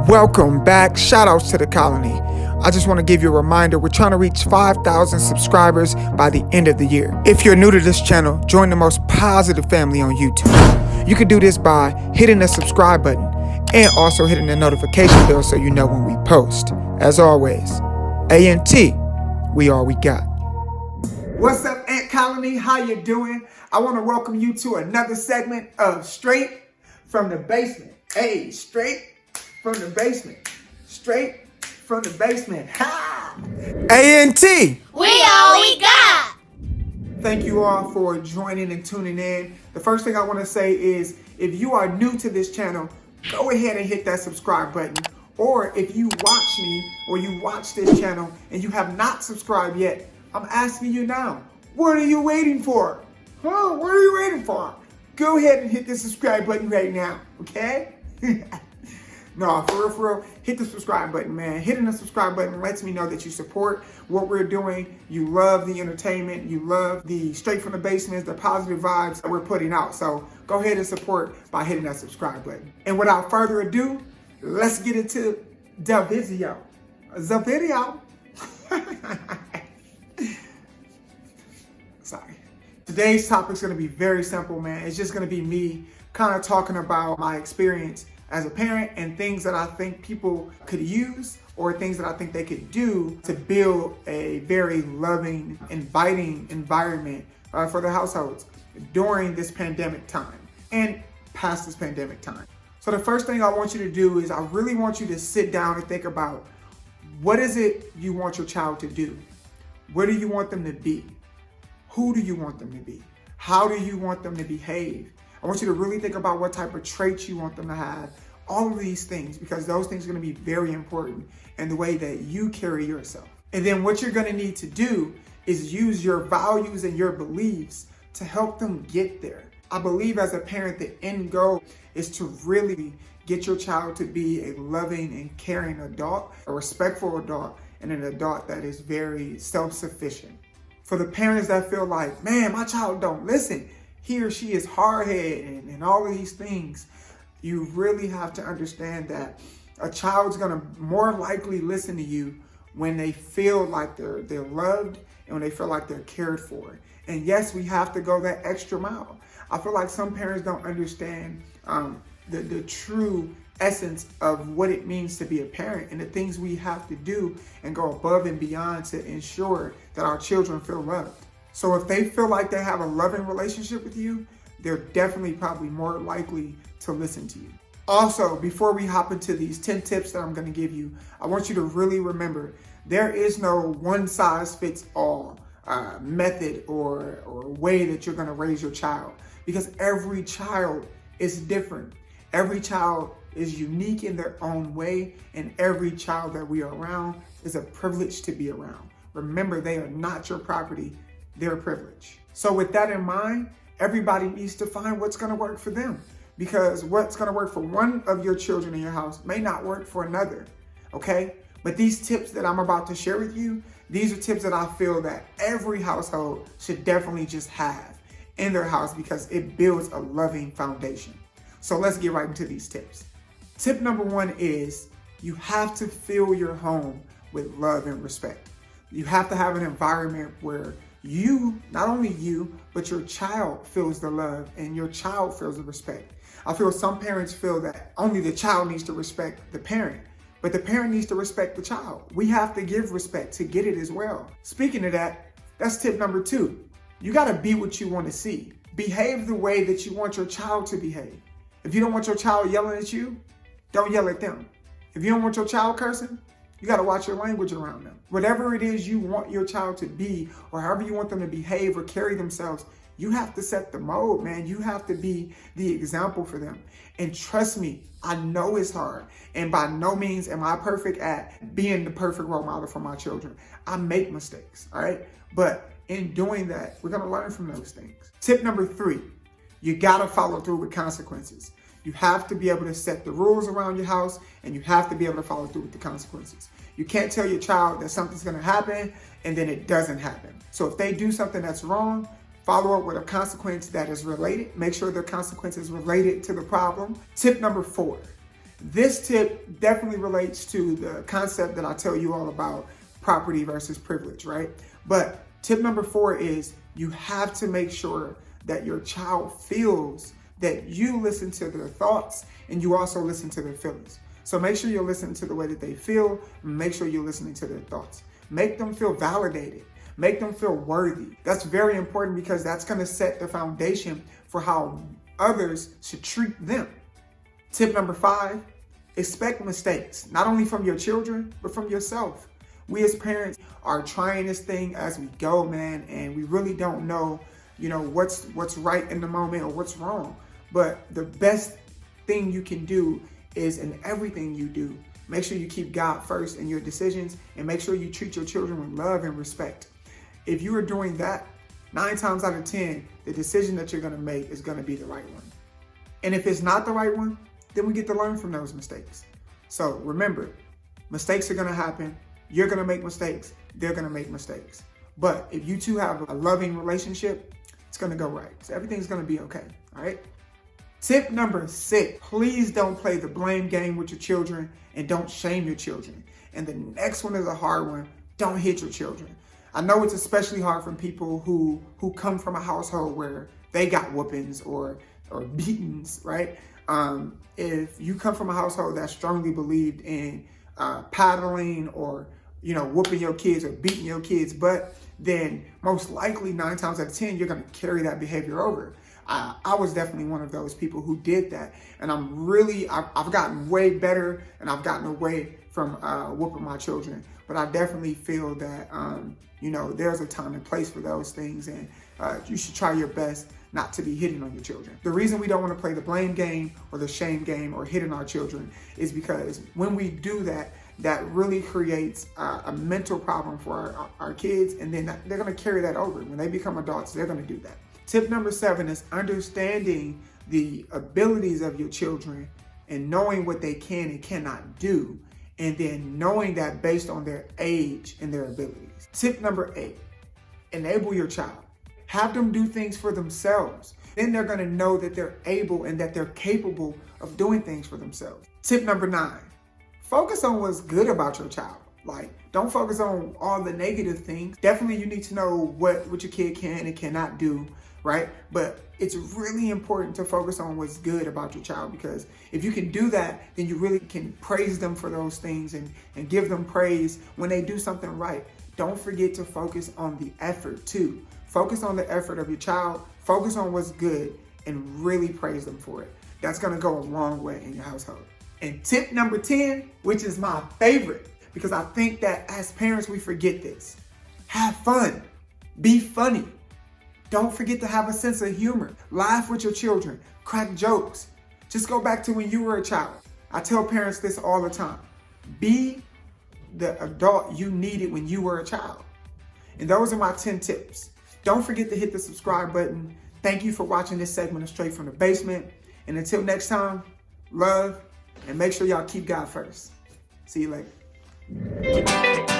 Welcome back. Shout outs to the colony. I just want to give you a reminder, we're trying to reach 5,000 subscribers by the end of the year. If you're new to this channel, join the most positive family on YouTube. You can do this by hitting the subscribe button and also hitting the notification bell so you know when we post. As always, A.N.T, we all we got. What's up, Ant Colony? How you doing? I want to welcome you to another segment of Straight from the Basement. Hey, straight from the basement. Straight from the basement. Ha! A.N.T, we all we got. Thank you all for joining and tuning in. The first thing I want to say is, if you are new to this channel, go ahead and hit that subscribe button. Or if you watch me or you watch this channel and you have not subscribed yet, I'm asking you now, what are you waiting for? Huh? What are you waiting for? Go ahead and hit the subscribe button right now, okay? No, for real, hit the subscribe button, man. Hitting the subscribe button lets me know that you support what we're doing. You love the entertainment. You love the Straight from the Basement, the positive vibes that we're putting out. So go ahead and support by hitting that subscribe button. And without further ado, let's get into the video. Sorry. Today's topic is going to be very simple, man. It's just going to be me kind of talking about my experience as a parent and things that I think people could use or things that I think they could do to build a very loving, inviting environment for their households during this pandemic time and past this pandemic time. So the first thing I want you to do is I really want you to sit down and think about, what is it you want your child to do? Where do you want them to be? Who do you want them to be? How do you want them to behave? I want you to really think about what type of traits you want them to have. All of these things, because those things are going to be very important in the way that you carry yourself. And then what you're going to need to do is use your values and your beliefs to help them get there. I believe as a parent, the end goal is to really get your child to be a loving and caring adult, a respectful adult, and an adult that is very self-sufficient. For the parents that feel like, man, my child don't listen, he or she is hard-headed and all of these things, you really have to understand that a child's gonna more likely listen to you when they feel like they're loved and when they feel like they're cared for. And yes, we have to go that extra mile. I feel like some parents don't understand the true essence of what it means to be a parent and the things we have to do and go above and beyond to ensure that our children feel loved. So if they feel like they have a loving relationship with you, they're definitely probably more likely to listen to you. Also, before we hop into these 10 tips that I'm going to give you, I want you to really remember, there is no one size fits all method or way that you're going to raise your child, because every child is different. Every child is unique in their own way, and every child that we are around is a privilege to be around. Remember, they are not your property, they're a privilege. So with that in mind, everybody needs to find what's going to work for them, because what's going to work for one of your children in your house may not work for another, okay? But these tips that I'm about to share with you, these are tips that I feel that every household should definitely just have in their house, because it builds a loving foundation. So let's get right into these tips. Tip number one is, you have to fill your home with love and respect. You have to have an environment where you, not only you, but your child feels the love and your child feels the respect. I feel some parents feel that only the child needs to respect the parent, but the parent needs to respect the child. We have to give respect to get it as well. Speaking of that, that's tip number two. You gotta be what you wanna see. Behave the way that you want your child to behave. If you don't want your child yelling at you, don't yell at them. If you don't want your child cursing, you gotta watch your language around them. Whatever it is you want your child to be, or however you want them to behave or carry themselves, you have to set the mode, man. You have to be the example for them. And trust me, I know it's hard. And by no means am I perfect at being the perfect role model for my children. I make mistakes, all right? But in doing that, we're gonna learn from those things. Tip number three, you gotta follow through with consequences. You have to be able to set the rules around your house, and you have to be able to follow through with the consequences. You can't tell your child that something's gonna happen and then it doesn't happen. So if they do something that's wrong, follow up with a consequence that is related. Make sure their consequence is related to the problem. Tip number four, This tip definitely relates to the concept that I tell you all about, property versus privilege, right? But tip number 4 is you have to make sure that your child feels that you listen to their thoughts and you also listen to their feelings. So make sure you're listening to the way that they feel, and make sure you're listening to their thoughts. Make them feel validated. Make them feel worthy. That's very important because that's going to set the foundation for how others should treat them. Tip number 5, expect mistakes, not only from your children, but from yourself. We as parents are trying this thing as we go, man, and we really don't know, what's right in the moment or what's wrong. But the best thing you can do is in everything you do, make sure you keep God first in your decisions and make sure you treat your children with love and respect. If you are doing that, 9 times out of 10, the decision that you're going to make is going to be the right one. And if it's not the right one, then we get to learn from those mistakes. So remember, mistakes are going to happen. You're going to make mistakes. They're going to make mistakes. But if you two have a loving relationship, it's going to go right. So everything's going to be okay. All right. Tip number 6, please don't play the blame game with your children and don't shame your children. And the next one is a hard one. Don't hit your children. I know it's especially hard for people who come from a household where they got whoopings or beatings, right? If you come from a household that strongly believed in paddling or whooping your kids or beating your kids, but then most likely 9 times out of 10 you're going to carry that behavior over. I was definitely one of those people who did that, and I've gotten way better, and I've gotten away from whooping my children. But I definitely feel that there's a time and place for those things, and you should try your best not to be hitting on your children. The reason we don't want to play the blame game or the shame game or hitting our children is because when we do that, that really creates a mental problem for our kids, and then they're going to carry that over. When they become adults, they're going to do that. Tip number 7 is understanding the abilities of your children and knowing what they can and cannot do, and then knowing that based on their age and their abilities. Tip number 8, enable your child. Have them do things for themselves. Then they're going to know that they're able and that they're capable of doing things for themselves. Tip number 9, focus on what's good about your child. Don't focus on all the negative things. Definitely you need to know what your kid can and cannot do, right? But it's really important to focus on what's good about your child, because if you can do that, then you really can praise them for those things and give them praise when they do something right. Don't forget to focus on the effort too. Focus on the effort of your child, focus on what's good, and really praise them for it. That's gonna go a long way in your household. And tip number 10, which is my favorite, because I think that as parents, we forget this. Have fun, be funny. Don't forget to have a sense of humor. Laugh with your children, crack jokes. Just go back to when you were a child. I tell parents this all the time. Be the adult you needed when you were a child. And those are my 10 tips. Don't forget to hit the subscribe button. Thank you for watching this segment of Straight from the Basement. And until next time, love, and make sure y'all keep God first. See you later.